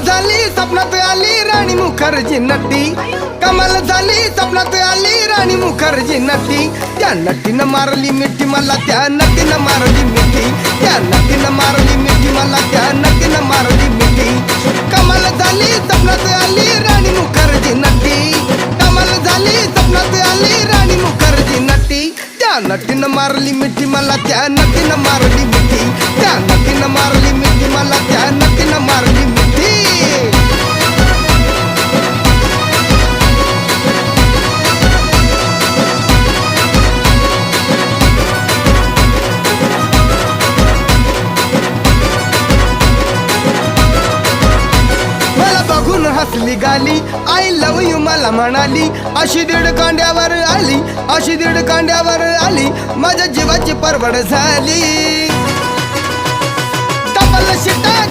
झाली स्वप्नात आली राणी मुखर्जी नटी, कमाल झाली स्वप्नात आली राणी मुखर्जी नटी. त्या नटीनं मारली मिठी मला, त्या नटीनं मारली मिठी, त्या नटीनं मारली मिठी मला, त्या नटीनं मारली मिठी. कमाल झाली स्वप्नात आली राणी मुखर्जी नटी, कमाल झाली स्वप्नात आली राणी मुखर्जी नटी. त्या नटीनं मारली मिठी मला, त्या नटीनं मारली मिठी, त्या नटीनं मारली मिठी मला, त्या नटीनं मारली मिठी. मला बघून हसली गाली, आय लव यू मला म्हणाली. अशी दीड कांड्यावर आली, अशी दीड कांड्यावर आली, माझ्या जीवाची परवड झाली. डबल शिटा